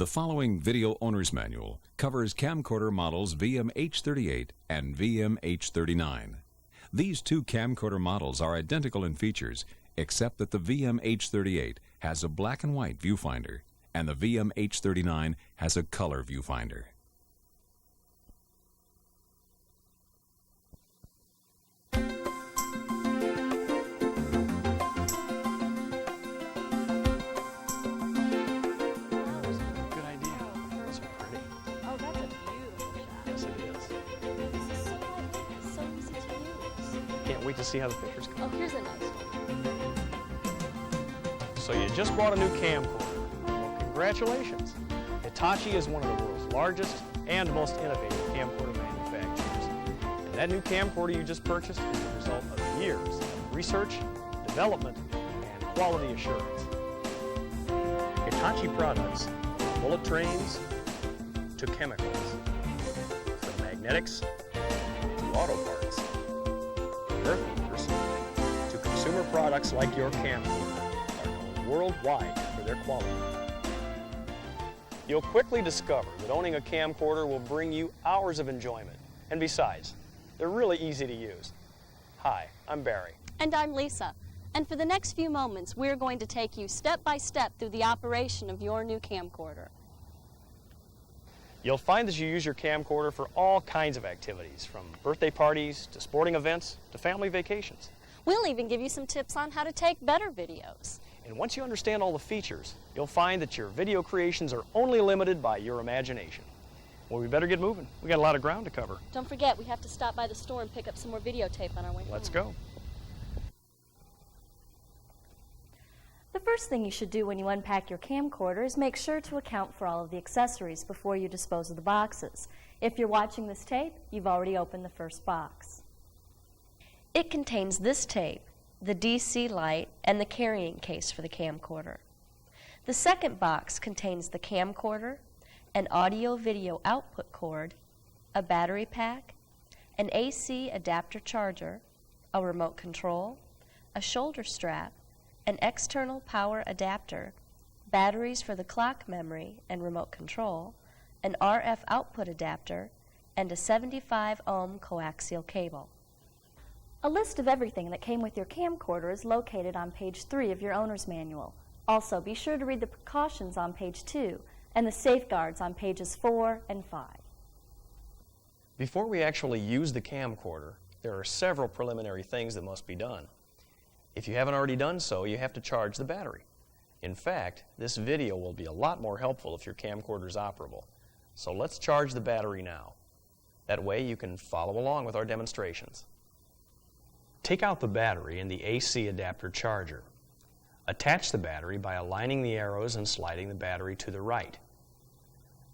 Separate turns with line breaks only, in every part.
The following video owner's manual covers camcorder models VM-H38 and VM-H39. These two camcorder models are identical in features, except that the VM-H38 has a black and white viewfinder, and the VM-H39 has a color viewfinder.
Wait to see how the pictures come.
Oh, here's a nice one.
So you just bought a new camcorder. Well, congratulations. Hitachi is one of the world's largest and most innovative camcorder manufacturers. And that new camcorder you just purchased is the result of years of research, development, and quality assurance. Hitachi products, from bullet trains to chemicals, from magnetics to auto parts, earth movers to consumer products like your camcorder are known worldwide for their quality. You'll quickly discover that owning a camcorder will bring you hours of enjoyment. And besides, they're really easy to use. Hi, I'm Barry.
And I'm Lisa. And for the next few moments, we're going to take you step by step through the operation of your new camcorder.
You'll find that you use your camcorder for all kinds of activities, from birthday parties to sporting events to family vacations.
We'll even give you some tips on how to take better videos.
And once you understand all the features, you'll find that your video creations are only limited by your imagination. Well, we better get moving. We got a lot of ground to cover.
Don't forget, we have to stop by the store and pick up some more videotape on our way home.
Let's go.
The first thing you should do when you unpack your camcorder is make sure to account for all of the accessories before you dispose of the boxes. If you're watching this tape, you've already opened the first box.
It contains this tape, the DC light, and the carrying case for the camcorder. The second box contains the camcorder, an audio-video output cord, a battery pack, an AC adapter charger, a remote control, a shoulder strap, an external power adapter, batteries for the clock memory and remote control, an RF output adapter, and a 75 ohm coaxial cable.
A list of everything that came with your camcorder is located on page 3 of your owner's manual. Also, be sure to read the precautions on page 2 and the safeguards on pages 4 and 5.
Before we actually use the camcorder, there are several preliminary things that must be done. If you haven't already done so, you have to charge the battery. In fact, this video will be a lot more helpful if your camcorder is operable. So let's charge the battery now. That way you can follow along with our demonstrations. Take out the battery in the AC adapter charger. Attach the battery by aligning the arrows and sliding the battery to the right.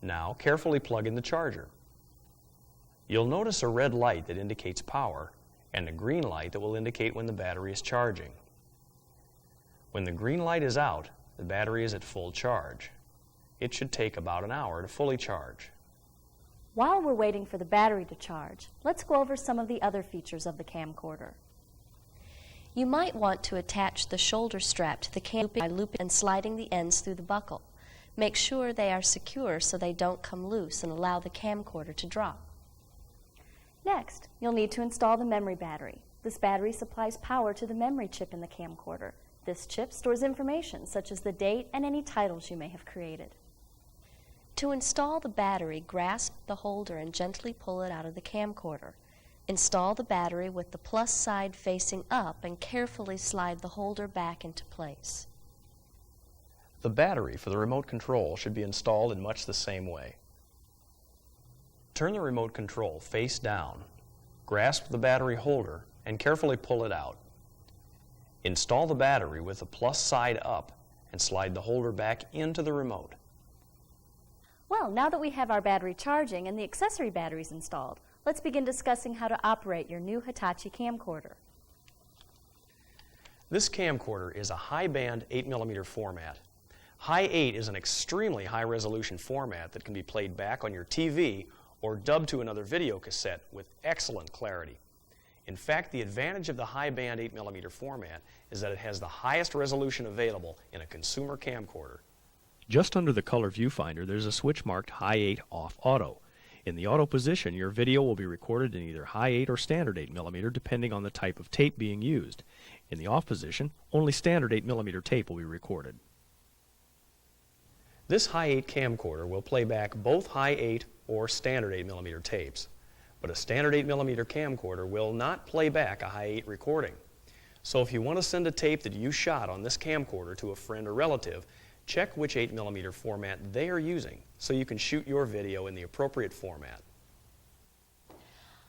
Now carefully plug in the charger. You'll notice a red light that indicates power and a green light that will indicate when the battery is charging. When the green light is out, the battery is at full charge. It should take about an hour to fully charge.
While we're waiting for the battery to charge, let's go over some of the other features of the camcorder.
You might want to attach the shoulder strap to the camcorder by looping and sliding the ends through the buckle. Make sure they are secure so they don't come loose and allow the camcorder to drop.
Next, you'll need to install the memory battery. This battery supplies power to the memory chip in the camcorder. This chip stores information such as the date and any titles you may have created.
To install the battery, grasp the holder and gently pull it out of the camcorder. Install the battery with the plus side facing up and carefully slide the holder back into place.
The battery for the remote control should be installed in much the same way. Turn the remote control face down, grasp the battery holder, and carefully pull it out. Install the battery with the plus side up and slide the holder back into the remote.
Well, now that we have our battery charging and the accessory batteries installed, let's begin discussing how to operate your new Hitachi camcorder.
This camcorder is a high-band 8mm format. High 8 is an extremely high-resolution format that can be played back on your TV or dubbed to another video cassette with excellent clarity. In fact, the advantage of the high-band 8mm format is that it has the highest resolution available in a consumer camcorder.
Just under the color viewfinder, there's a switch marked High 8 Off Auto. In the auto position, your video will be recorded in either High 8 or Standard 8mm depending on the type of tape being used. In the off position, only Standard 8mm tape will be recorded.
This High 8 camcorder will play back both High 8 or Standard 8mm tapes, but a Standard 8mm camcorder will not play back a High 8 recording. So if you want to send a tape that you shot on this camcorder to a friend or relative, check which 8mm format they are using so you can shoot your video in the appropriate format.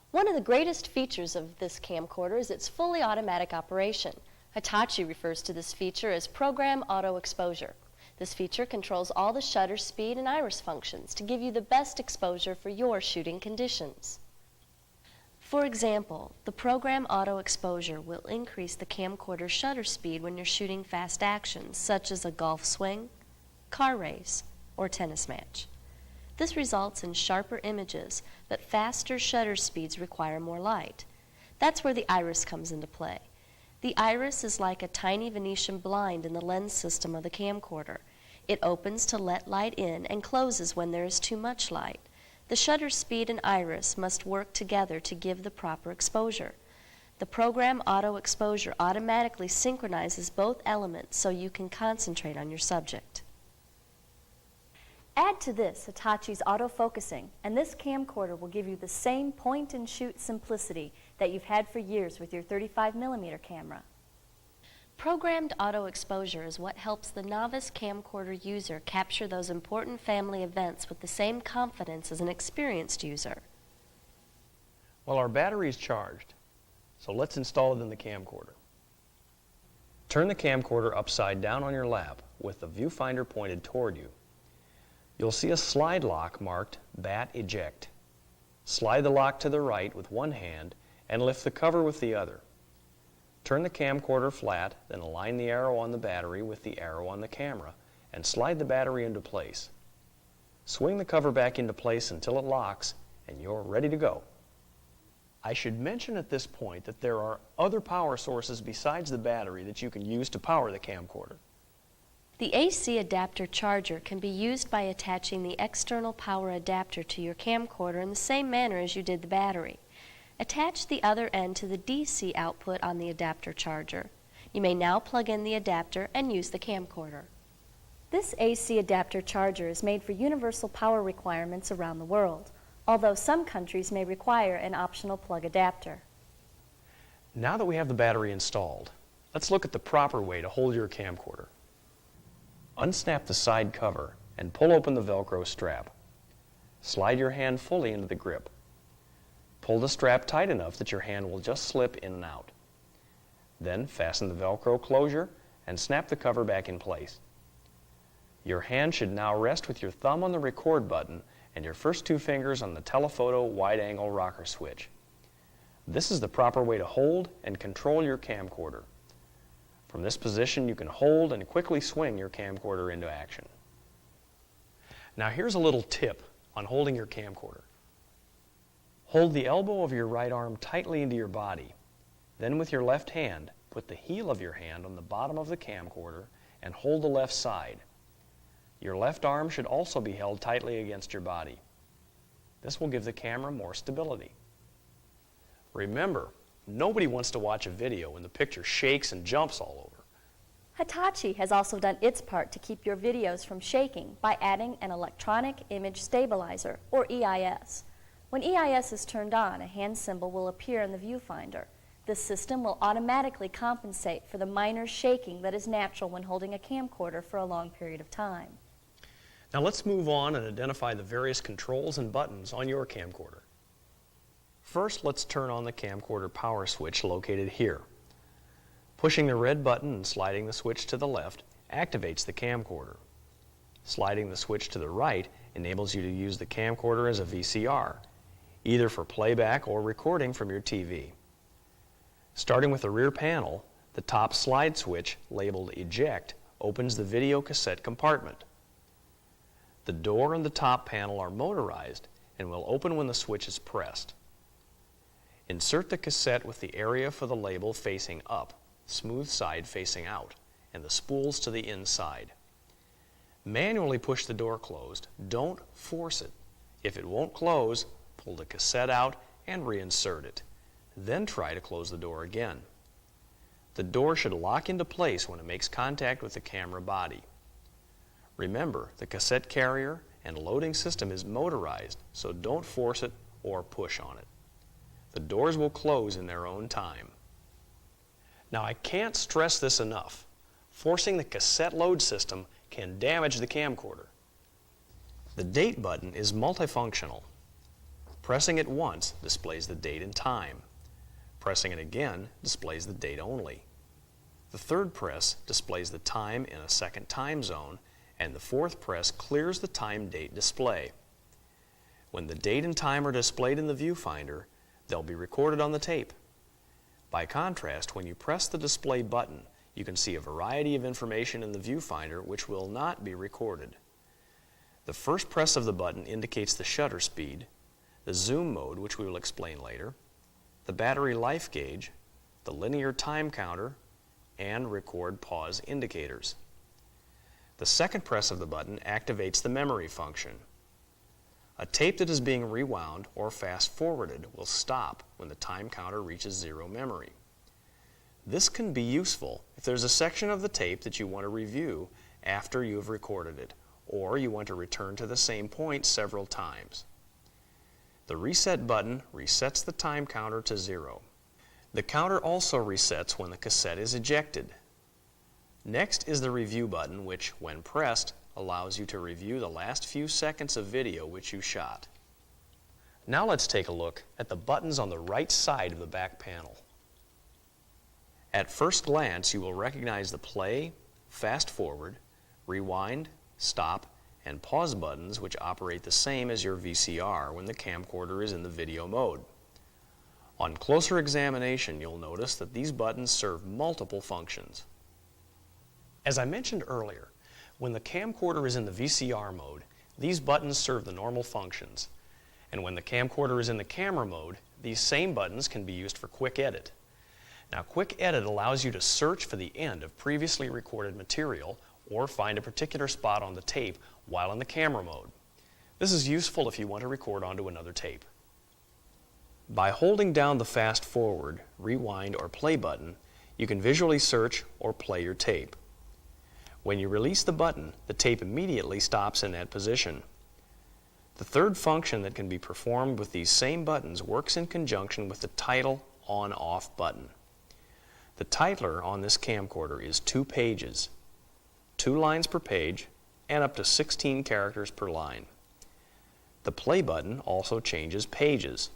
One of the greatest features of this camcorder is its fully automatic operation. Hitachi refers to this feature as Program Auto Exposure. This feature controls all the shutter speed and iris functions to give you the best exposure for your shooting conditions. For example, the Program Auto Exposure will increase the camcorder's shutter speed when you're shooting fast actions, such as a golf swing, car race, or tennis match. This results in sharper images, but faster shutter speeds require more light. That's where the iris comes into play. The iris is like a tiny Venetian blind in the lens system of the camcorder. It opens to let light in and closes when there is too much light. The shutter speed and iris must work together to give the proper exposure. The Program Auto Exposure automatically synchronizes both elements so you can concentrate on your subject.
Add to this Hitachi's autofocusing, and this camcorder will give you the same point-and-shoot simplicity that you've had for years with your 35mm camera.
Programmed auto exposure is what helps the novice camcorder user capture those important family events with the same confidence as an experienced user.
Well, our battery is charged, so let's install it in the camcorder. Turn the camcorder upside down on your lap with the viewfinder pointed toward you. You'll see a slide lock marked Bat Eject. Slide the lock to the right with one hand and lift the cover with the other. Turn the camcorder flat, then align the arrow on the battery with the arrow on the camera and slide the battery into place. Swing the cover back into place until it locks and you're ready to go. I should mention at this point that there are other power sources besides the battery that you can use to power the camcorder.
The AC adapter charger can be used by attaching the external power adapter to your camcorder in the same manner as you did the battery. Attach the other end to the DC output on the adapter charger. You may now plug in the adapter and use the camcorder.
This AC adapter charger is made for universal power requirements around the world, although some countries may require an optional plug adapter.
Now that we have the battery installed, let's look at the proper way to hold your camcorder. Unsnap the side cover and pull open the Velcro strap. Slide your hand fully into the grip. Pull the strap tight enough that your hand will just slip in and out. Then fasten the Velcro closure and snap the cover back in place. Your hand should now rest with your thumb on the record button and your first two fingers on the telephoto wide-angle rocker switch. This is the proper way to hold and control your camcorder. From this position, you can hold and quickly swing your camcorder into action. Now here's a little tip on holding your camcorder. Hold the elbow of your right arm tightly into your body. Then with your left hand, put the heel of your hand on the bottom of the camcorder and hold the left side. Your left arm should also be held tightly against your body. This will give the camera more stability. Remember, nobody wants to watch a video when the picture shakes and jumps all over.
Hitachi has also done its part to keep your videos from shaking by adding an electronic image stabilizer, or EIS. When EIS is turned on, a hand symbol will appear in the viewfinder. This system will automatically compensate for the minor shaking that is natural when holding a camcorder for a long period of time.
Now let's move on and identify the various controls and buttons on your camcorder. First, let's turn on the camcorder power switch located here. Pushing the red button and sliding the switch to the left activates the camcorder. Sliding the switch to the right enables you to use the camcorder as a VCR, either for playback or recording from your TV. Starting with the rear panel, the top slide switch, labeled Eject, opens the video cassette compartment. The door and the top panel are motorized and will open when the switch is pressed. Insert the cassette with the area for the label facing up, smooth side facing out, and the spools to the inside. Manually push the door closed. Don't force it. If it won't close, pull the cassette out and reinsert it. Then try to close the door again. The door should lock into place when it makes contact with the camera body. Remember, the cassette carrier and loading system is motorized, so don't force it or push on it. The doors will close in their own time. Now, I can't stress this enough. Forcing the cassette load system can damage the camcorder. The date button is multifunctional. Pressing it once displays the date and time. Pressing it again displays the date only. The third press displays the time in a second time zone, and the fourth press clears the time-date display. When the date and time are displayed in the viewfinder, they'll be recorded on the tape. By contrast, when you press the display button, you can see a variety of information in the viewfinder which will not be recorded. The first press of the button indicates the shutter speed, the zoom mode, which we will explain later, the battery life gauge, the linear time counter, and record pause indicators. The second press of the button activates the memory function. A tape that is being rewound or fast-forwarded will stop when the time counter reaches zero memory. This can be useful if there's a section of the tape that you want to review after you have recorded it, or you want to return to the same point several times. The reset button resets the time counter to zero. The counter also resets when the cassette is ejected. Next is the review button, which, when pressed, allows you to review the last few seconds of video which you shot. Now let's take a look at the buttons on the right side of the back panel. At first glance, you will recognize the play, fast forward, rewind, stop, and pause buttons, which operate the same as your VCR when the camcorder is in the video mode. On closer examination, you'll notice that these buttons serve multiple functions. As I mentioned earlier, when the camcorder is in the VCR mode, these buttons serve the normal functions. And when the camcorder is in the camera mode, these same buttons can be used for quick edit. Now, quick edit allows you to search for the end of previously recorded material or find a particular spot on the tape while in the camera mode. This is useful if you want to record onto another tape. By holding down the fast forward, rewind, or play button, you can visually search or play your tape. When you release the button, the tape immediately stops in that position. The third function that can be performed with these same buttons works in conjunction with the title on-off button. The titler on this camcorder is 2 pages, 2 lines per page, and up to 16 characters per line. The play button also changes pages.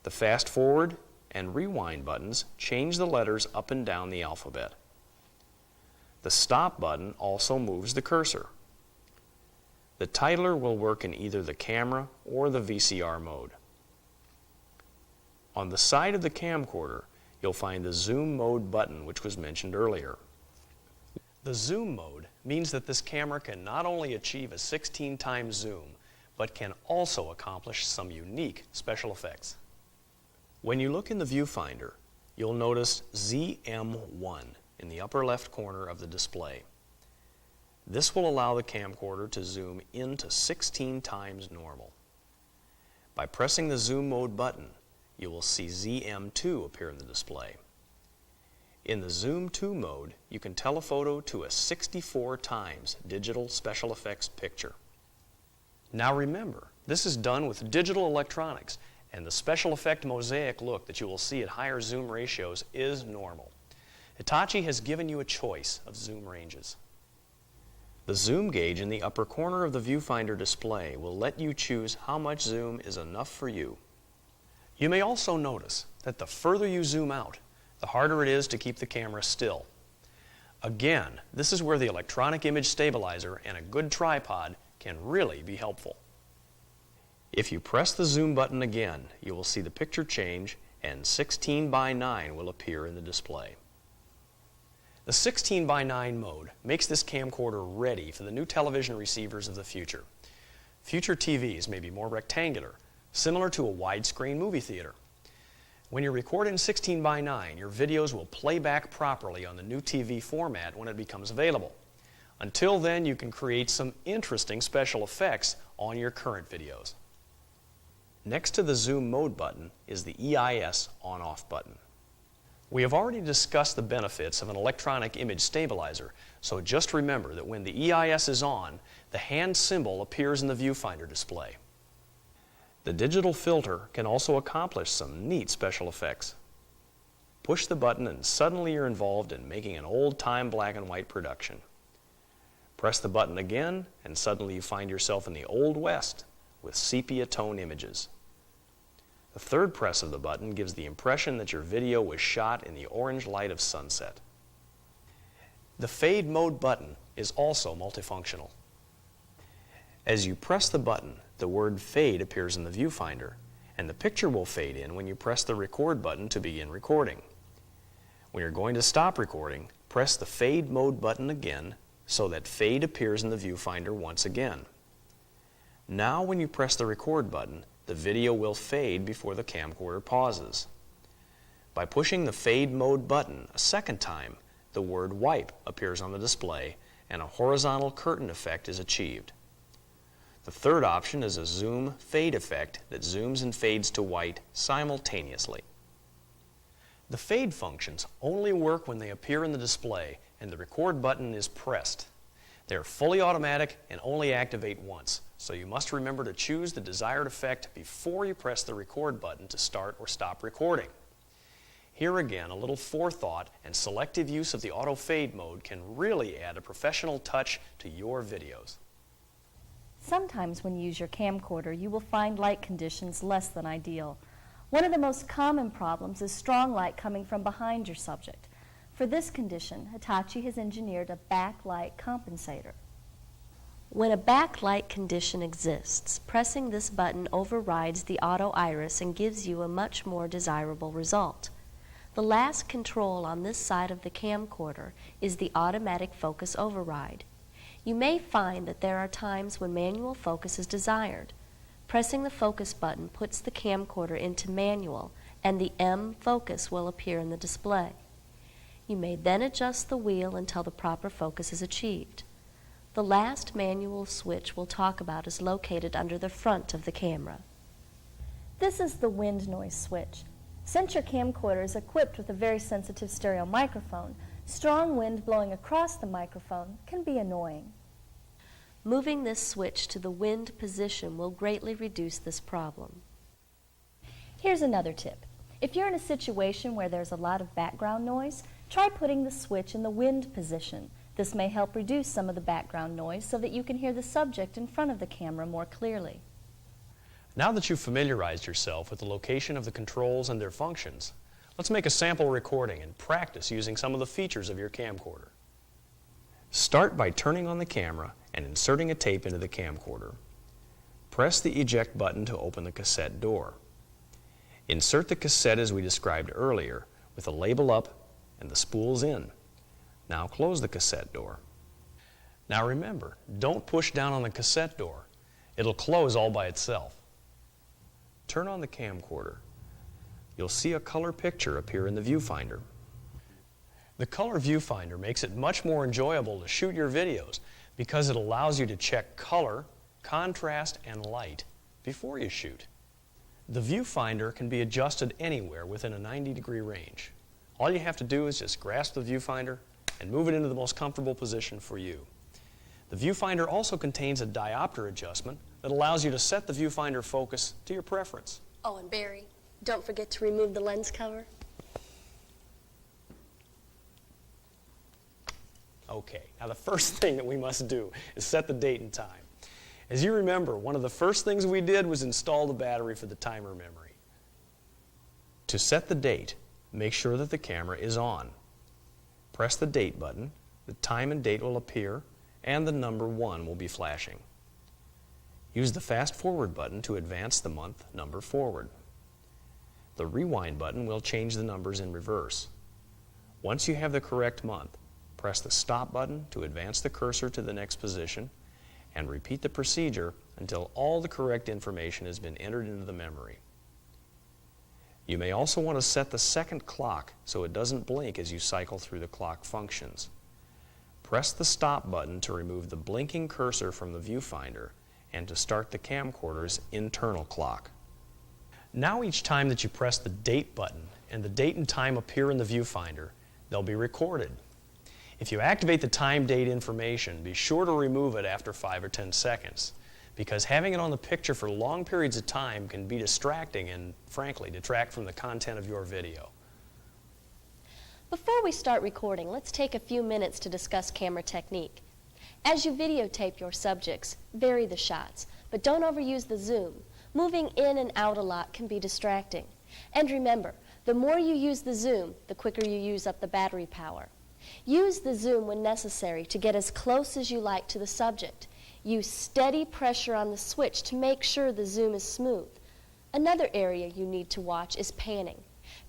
The fast forward and rewind buttons change the letters up and down the alphabet. The stop button also moves the cursor. The titler will work in either the camera or the VCR mode. On the side of the camcorder, you'll find the zoom mode button, which was mentioned earlier. The zoom mode means that this camera can not only achieve a 16 times zoom, but can also accomplish some unique special effects. When you look in the viewfinder, you'll notice ZM1 in the upper left corner of the display. This will allow the camcorder to zoom into 16 times normal. By pressing the zoom mode button, you will see ZM2 appear in the display. In the Zoom 2 mode, you can telephoto to a 64 times digital special effects picture. Now remember, this is done with digital electronics, and the special effect mosaic look that you will see at higher zoom ratios is normal. Hitachi has given you a choice of zoom ranges. The zoom gauge in the upper corner of the viewfinder display will let you choose how much zoom is enough for you. You may also notice that the further you zoom out, the harder it is to keep the camera still. Again, this is where the electronic image stabilizer and a good tripod can really be helpful. If you press the zoom button again, you will see the picture change and 16:9 will appear in the display. The 16:9 mode makes this camcorder ready for the new television receivers of the future. Future TVs may be more rectangular, similar to a widescreen movie theater. When you record in 16:9, your videos will play back properly on the new TV format when it becomes available. Until then, you can create some interesting special effects on your current videos. Next to the zoom mode button is the EIS on-off button. We have already discussed the benefits of an electronic image stabilizer, so just remember that when the EIS is on, the hand symbol appears in the viewfinder display. The digital filter can also accomplish some neat special effects. Push the button and suddenly you're involved in making an old-time black and white production. Press the button again and suddenly you find yourself in the Old West with sepia tone images. The third press of the button gives the impression that your video was shot in the orange light of sunset. The fade mode button is also multifunctional. As you press the button, the word fade appears in the viewfinder, and the picture will fade in when you press the record button to begin recording. When you're going to stop recording, press the fade mode button again so that fade appears in the viewfinder once again. Now when you press the record button, the video will fade before the camcorder pauses. By pushing the fade mode button a second time, the word wipe appears on the display and a horizontal curtain effect is achieved. The third option is a zoom fade effect that zooms and fades to white simultaneously. The fade functions only work when they appear in the display and the record button is pressed. They are fully automatic and only activate once, so you must remember to choose the desired effect before you press the record button to start or stop recording. Here again, a little forethought and selective use of the auto fade mode can really add a professional touch to your videos.
Sometimes when you use your camcorder, you will find light conditions less than ideal. One of the most common problems is strong light coming from behind your subject. For this condition, Hitachi has engineered a backlight compensator.
When a backlight condition exists, pressing this button overrides the auto iris and gives you a much more desirable result. The last control on this side of the camcorder is the automatic focus override. You may find that there are times when manual focus is desired. Pressing the focus button puts the camcorder into manual and the M focus will appear in the display. You may then adjust the wheel until the proper focus is achieved. The last manual switch we'll talk about is located under the front of the camera.
This is the wind noise switch. Since your camcorder is equipped with a very sensitive stereo microphone, strong wind blowing across the microphone can be annoying.
Moving this switch to the wind position will greatly reduce this problem.
Here's another tip. If you're in a situation where there's a lot of background noise, try putting the switch in the wind position. This may help reduce some of the background noise so that you can hear the subject in front of the camera more clearly.
Now that you've familiarized yourself with the location of the controls and their functions, let's make a sample recording and practice using some of the features of your camcorder. Start by turning on the camera and inserting a tape into the camcorder. Press the eject button to open the cassette door. Insert the cassette as we described earlier with the label up and the spools in. Now close the cassette door. Now remember, don't push down on the cassette door. It'll close all by itself. Turn on the camcorder. You'll see a color picture appear in the viewfinder. The color viewfinder makes it much more enjoyable to shoot your videos because it allows you to check color, contrast, and light before you shoot. The viewfinder can be adjusted anywhere within a 90-degree range. All you have to do is just grasp the viewfinder and move it into the most comfortable position for you. The viewfinder also contains a diopter adjustment that allows you to set the viewfinder focus to your preference.
Oh, and Barry, don't forget to remove the lens cover.
Okay, now the first thing that we must do is set the date and time. As you remember, one of the first things we did was install the battery for the timer memory. To set the date, make sure that the camera is on. Press the date button, the time and date will appear, and the number 1 will be flashing. Use the fast forward button to advance the month number forward. The rewind button will change the numbers in reverse. Once you have the correct month, press the stop button to advance the cursor to the next position and repeat the procedure until all the correct information has been entered into the memory. You may also want to set the second clock so it doesn't blink as you cycle through the clock functions. Press the stop button to remove the blinking cursor from the viewfinder and to start the camcorder's internal clock. Now each time that you press the date button and the date and time appear in the viewfinder, they'll be recorded. If you activate the time-date information, be sure to remove it after 5 or 10 seconds, because having it on the picture for long periods of time can be distracting and, frankly, detract from the content of your video.
Before we start recording, let's take a few minutes to discuss camera technique. As you videotape your subjects, vary the shots, but don't overuse the zoom. Moving in and out a lot can be distracting. And remember, the more you use the zoom, the quicker you use up the battery power. Use the zoom when necessary to get as close as you like to the subject. Use steady pressure on the switch to make sure the zoom is smooth. Another area you need to watch is panning.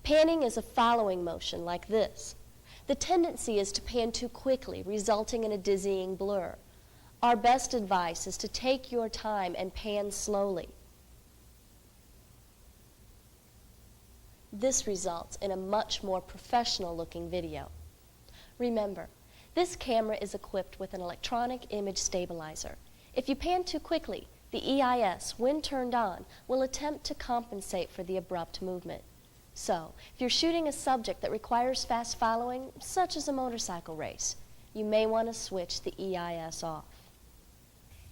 Panning is a following motion like this. The tendency is to pan too quickly, resulting in a dizzying blur. Our best advice is to take your time and pan slowly. This results in a much more professional-looking video. Remember, this camera is equipped with an electronic image stabilizer. If you pan too quickly, the EIS, when turned on, will attempt to compensate for the abrupt movement. So, if you're shooting a subject that requires fast following, such as a motorcycle race, you may want to switch the EIS off.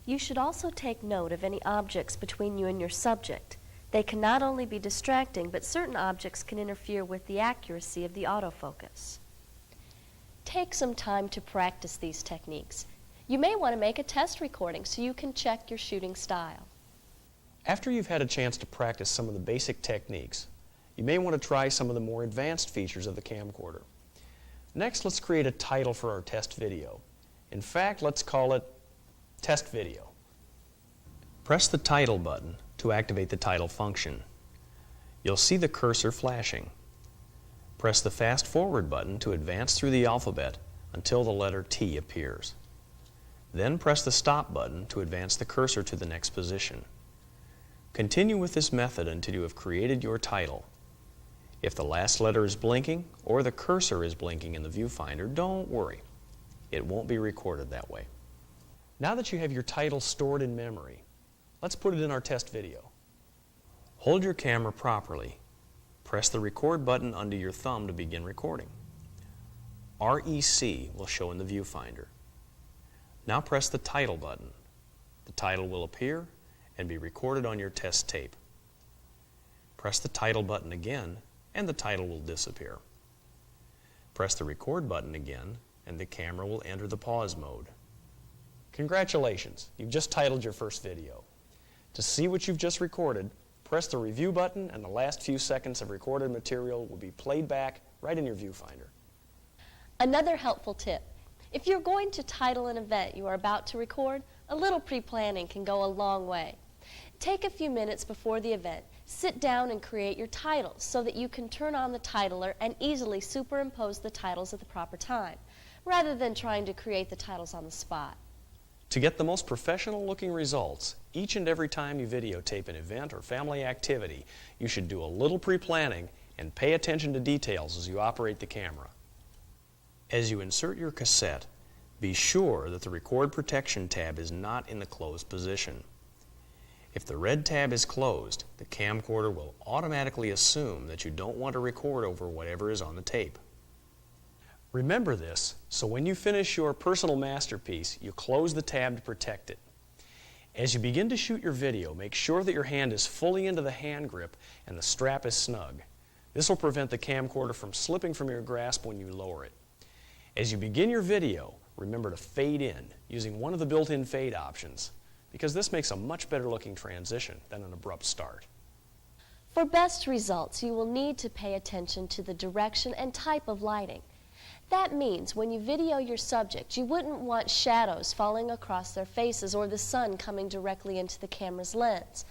You should also take note of any objects between you and your subject. They can not only be distracting, but certain objects can interfere with the accuracy of the autofocus. Take some time to practice these techniques. You may want to make a test recording so you can check your shooting style.
After you've had a chance to practice some of the basic techniques, you may want to try some of the more advanced features of the camcorder. Next, let's create a title for our test video. In fact, let's call it Test Video. Press the title button to activate the title function. You'll see the cursor flashing. Press the fast forward button to advance through the alphabet until the letter T appears. Then press the stop button to advance the cursor to the next position. Continue with this method until you have created your title. If the last letter is blinking or the cursor is blinking in the viewfinder, don't worry. It won't be recorded that way. Now that you have your title stored in memory, let's put it in our test video. Hold your camera properly. Press the record button under your thumb to begin recording. REC will show in the viewfinder. Now press the title button. The title will appear and be recorded on your test tape. Press the title button again and the title will disappear. Press the record button again and the camera will enter the pause mode. Congratulations, you've just titled your first video. To see what you've just recorded, press the review button and the last few seconds of recorded material will be played back right in your viewfinder.
Another helpful tip: if you're going to title an event you are about to record, a little pre-planning can go a long way. Take a few minutes before the event, sit down and create your titles so that you can turn on the titler and easily superimpose the titles at the proper time, rather than trying to create the titles on the spot.
To get the most professional looking results, each and every time you videotape an event or family activity, you should do a little pre-planning and pay attention to details as you operate the camera. As you insert your cassette, be sure that the Record Protection tab is not in the closed position. If the red tab is closed, the camcorder will automatically assume that you don't want to record over whatever is on the tape. Remember this, so when you finish your personal masterpiece, you close the tab to protect it. As you begin to shoot your video, make sure that your hand is fully into the hand grip and the strap is snug. This will prevent the camcorder from slipping from your grasp when you lower it. As you begin your video, remember to fade in using one of the built-in fade options, because this makes a much better looking transition than an abrupt start.
For best results, you will need to pay attention to the direction and type of lighting. That means when you video your subject, you wouldn't want shadows falling across their faces or the sun coming directly into the camera's lens.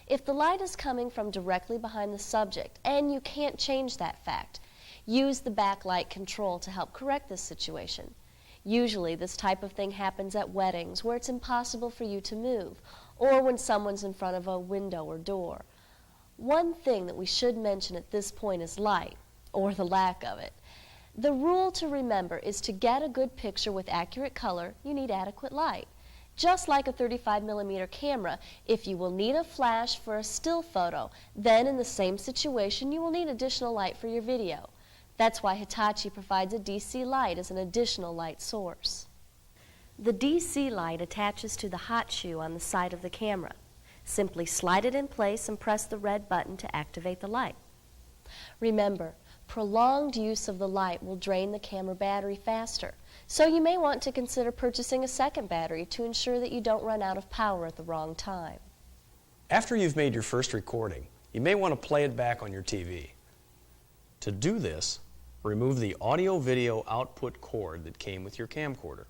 If the light is coming from directly behind the subject and you can't change that fact, use the backlight control to help correct this situation. Usually this type of thing happens at weddings where it's impossible for you to move, or when someone's in front of a window or door. One thing that we should mention at this point is light, or the lack of it. The rule to remember is to get a good picture with accurate color, you need adequate light. Just like a 35mm camera, if you will need a flash for a still photo, then in the same situation you will need additional light for your video. That's why Hitachi provides a DC light as an additional light source. The DC light attaches to the hot shoe on the side of the camera. Simply slide it in place and press the red button to activate the light. Remember, prolonged use of the light will drain the camera battery faster, so you may want to consider purchasing a second battery to ensure that you don't run out of power at the wrong time.
After you've made your first recording, you may want to play it back on your TV. To do this, remove the audio-video output cord that came with your camcorder.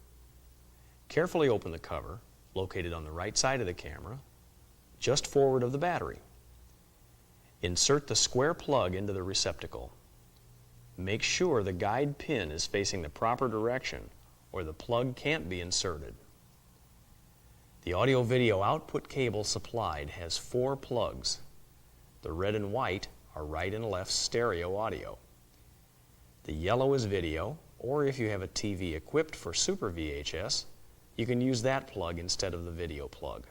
Carefully open the cover, located on the right side of the camera, just forward of the battery. Insert the square plug into the receptacle. Make sure the guide pin is facing the proper direction or the plug can't be inserted. The audio-video output cable supplied has 4 plugs. The red and white are right and left stereo audio. The yellow is video, or if you have a TV equipped for Super VHS, you can use that plug instead of the video plug.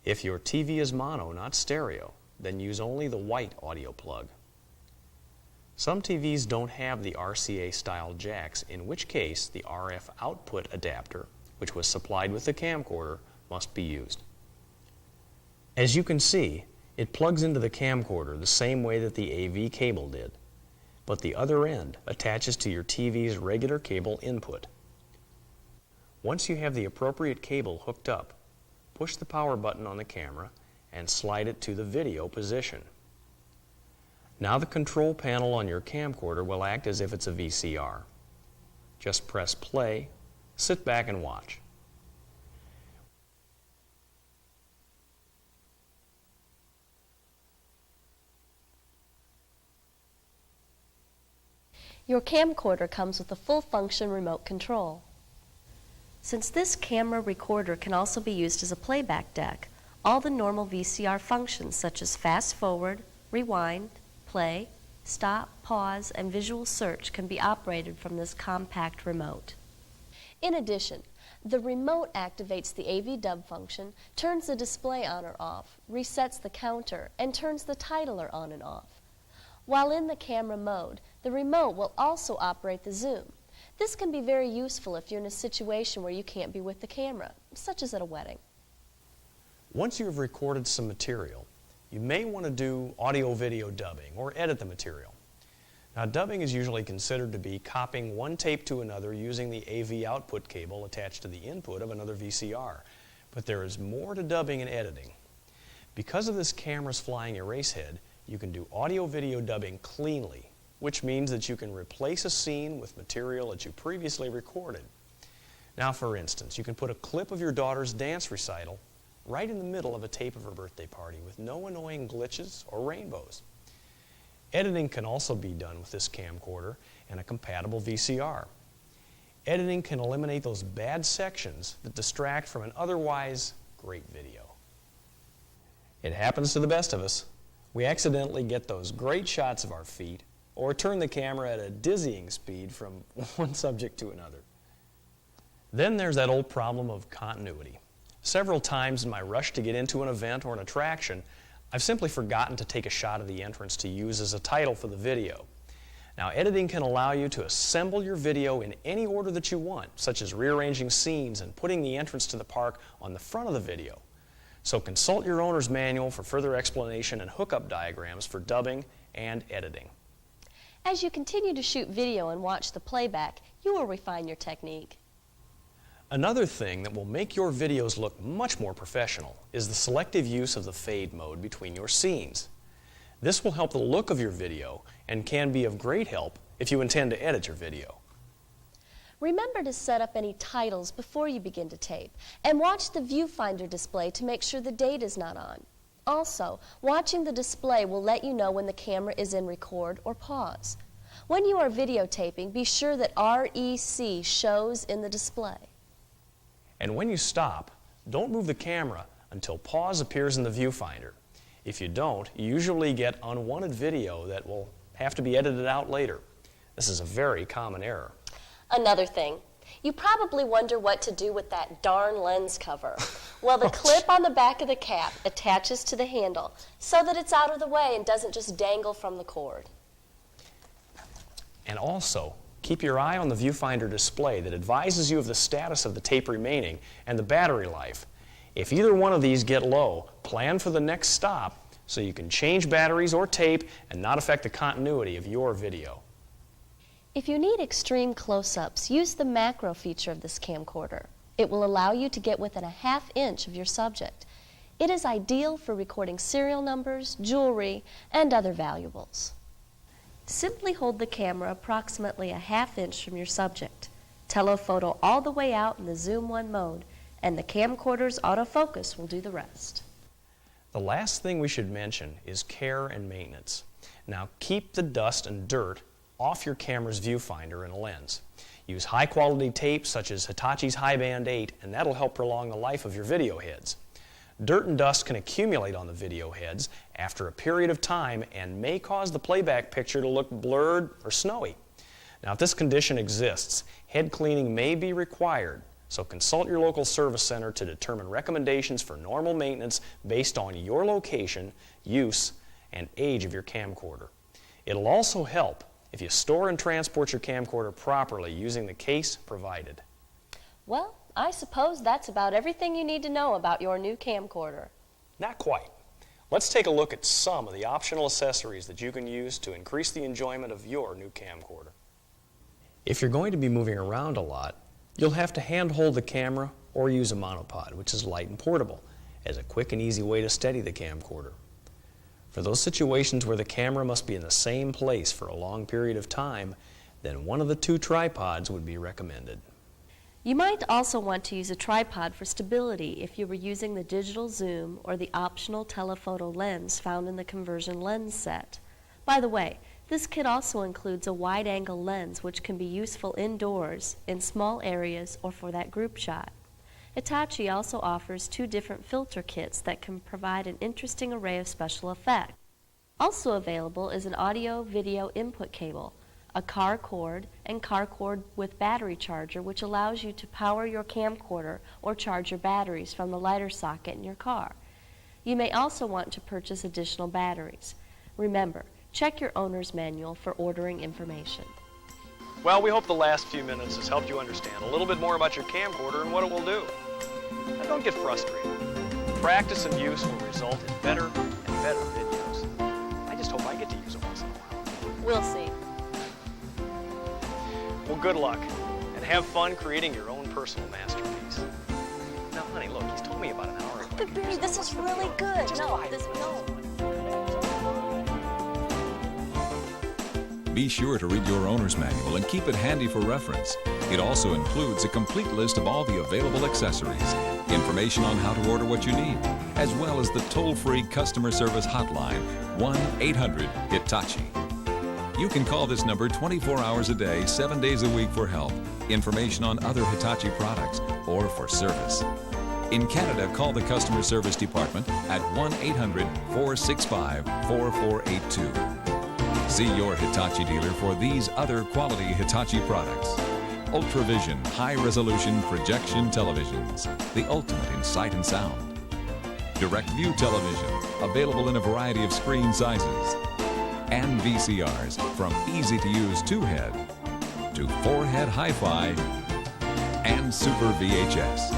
If your TV is mono, not stereo, then use only the white audio plug. Some TVs don't have the RCA style jacks, in which case the RF output adapter, which was supplied with the camcorder, must be used. As you can see, it plugs into the camcorder the same way that the AV cable did, but the other end attaches to your TV's regular cable input. Once you have the appropriate cable hooked up, push the power button on the camera and slide it to the video position. Now the control panel on your camcorder will act as if it's a VCR. Just press play, sit back and watch.
Your camcorder comes with a full-function remote control. Since this camera recorder can also be used as a playback deck, all the normal VCR functions such as fast forward, rewind, play, stop, pause, and visual search can be operated from this compact remote. In addition, the remote activates the AV dub function, turns the display on or off, resets the counter, and turns the titler on and off. While in the camera mode, the remote will also operate the zoom. This can be very useful if you're in a situation where you can't be with the camera, such as at a wedding.
Once you have recorded some material, you may want to do audio-video dubbing or edit the material. Now, dubbing is usually considered to be copying one tape to another using the AV output cable attached to the input of another VCR. But there is more to dubbing and editing. Because of this camera's flying erase head, you can do audio-video dubbing cleanly, which means that you can replace a scene with material that you previously recorded. Now, for instance, you can put a clip of your daughter's dance recital right in the middle of a tape of her birthday party with no annoying glitches or rainbows. Editing can also be done with this camcorder and a compatible VCR. Editing can eliminate those bad sections that distract from an otherwise great video. It happens to the best of us. We accidentally get those great shots of our feet or turn the camera at a dizzying speed from one subject to another. Then there's that old problem of continuity. Several times in my rush to get into an event or an attraction, I've simply forgotten to take a shot of the entrance to use as a title for the video. Now, editing can allow you to assemble your video in any order that you want, such as rearranging scenes and putting the entrance to the park on the front of the video. So consult your owner's manual for further explanation and hookup diagrams for dubbing and editing.
As you continue to shoot video and watch the playback, you will refine your technique.
Another thing that will make your videos look much more professional is the selective use of the fade mode between your scenes. This will help the look of your video and can be of great help if you intend to edit your video.
Remember to set up any titles before you begin to tape, and watch the viewfinder display to make sure the date is not on. Also, watching the display will let you know when the camera is in record or pause. When you are videotaping, be sure that REC shows in the display.
And when you stop, don't move the camera until pause appears in the viewfinder. If you don't, you usually get unwanted video that will have to be edited out later. This is a very common error.
Another thing, you probably wonder what to do with that darn lens cover. Well, the clip on the back of the cap attaches to the handle so that it's out of the way and doesn't just dangle from the cord.
And also, keep your eye on the viewfinder display that advises you of the status of the tape remaining and the battery life. If either one of these get low, plan for the next stop so you can change batteries or tape and not affect the continuity of your video.
If you need extreme close-ups, use the macro feature of this camcorder. It will allow you to get within a ½ inch of your subject. It is ideal for recording serial numbers, jewelry, and other valuables. Simply hold the camera approximately a ½ inch from your subject. Telephoto all the way out in the Zoom 1 mode, and the camcorder's autofocus will do the rest.
The last thing we should mention is care and maintenance. Now, keep the dust and dirt off your camera's viewfinder and lens. Use high-quality tape such as Hitachi's High Band 8, and that'll help prolong the life of your video heads. Dirt and dust can accumulate on the video heads after a period of time and may cause the playback picture to look blurred or snowy. Now, if this condition exists, head cleaning may be required, so consult your local service center to determine recommendations for normal maintenance based on your location, use, and age of your camcorder. It'll also help if you store and transport your camcorder properly using the case provided.
Well, I suppose that's about everything you need to know about your new camcorder.
Not quite. Let's take a look at some of the optional accessories that you can use to increase the enjoyment of your new camcorder. If you're going to be moving around a lot, you'll have to hand-hold the camera or use a monopod, which is light and portable, as a quick and easy way to steady the camcorder. For those situations where the camera must be in the same place for a long period of time, then one of the 2 tripods would be recommended.
You might also want to use a tripod for stability if you were using the digital zoom or the optional telephoto lens found in the conversion lens set. By the way, this kit also includes a wide-angle lens which can be useful indoors, in small areas, or for that group shot. Hitachi also offers 2 different filter kits that can provide an interesting array of special effects. Also available is an audio-video input cable, a car cord, and car cord with battery charger, which allows you to power your camcorder or charge your batteries from the lighter socket in your car. You may also want to purchase additional batteries. Remember, check your owner's manual for ordering information.
Well, we hope the last few minutes has helped you understand a little bit more about your camcorder and what it will do. Now, don't get frustrated. Practice and use will result in better and better videos. I just hope I get to use it once in a while.
We'll see.
Well, good luck, and have fun creating your own personal masterpiece. Now, honey, look, he's told me about an hour ago.
But baby, this is really good. No.
Be sure to read your owner's manual and keep it handy for reference. It also includes a complete list of all the available accessories, information on how to order what you need, as well as the toll-free customer service hotline, 1-800-HITACHI. You can call this number 24 hours a day, 7 days a week for help, information on other Hitachi products, or for service. In Canada, call the customer service department at 1-800-465-4482. See your Hitachi dealer for these other quality Hitachi products. Ultravision high-resolution projection televisions, the ultimate in sight and sound. Direct view television, available in a variety of screen sizes. And VCRs, from easy-to-use 2-head to 4-head hi-fi and Super VHS,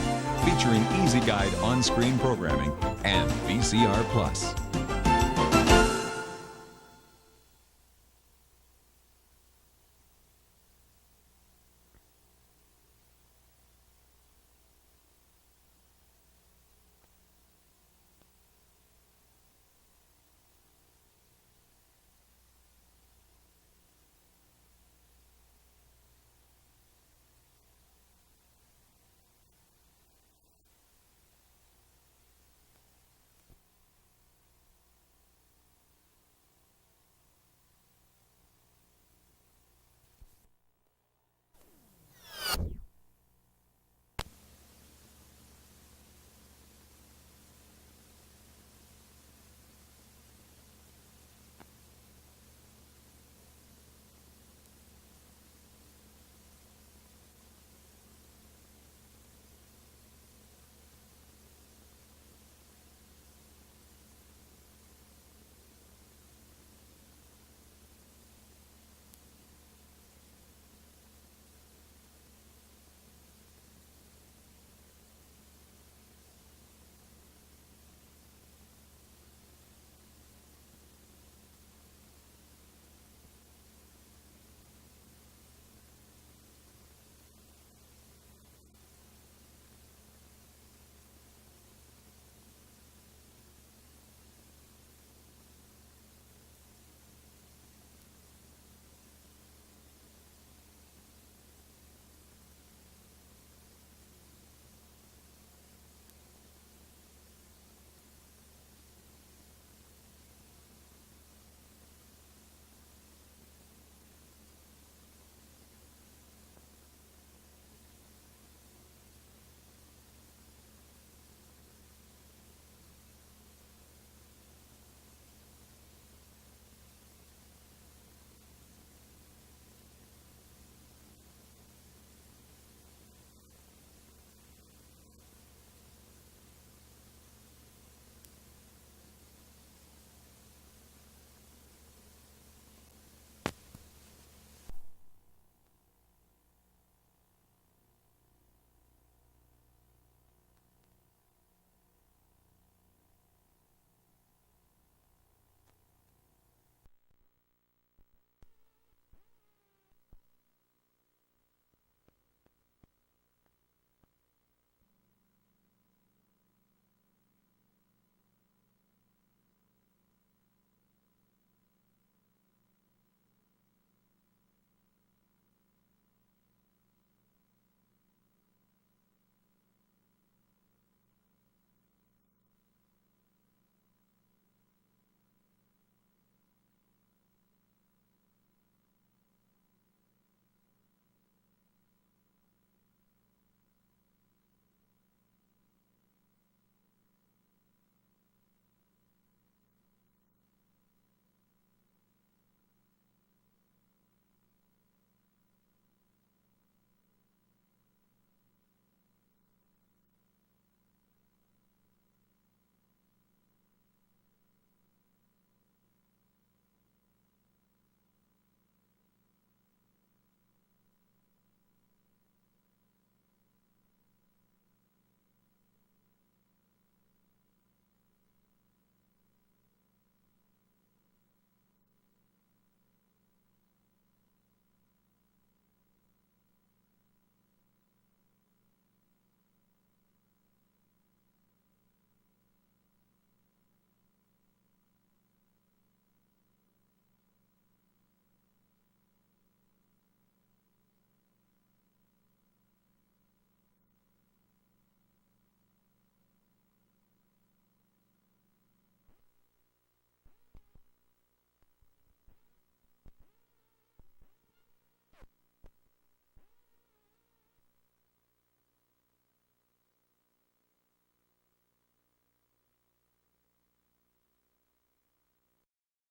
featuring easy guide on-screen programming and VCR Plus.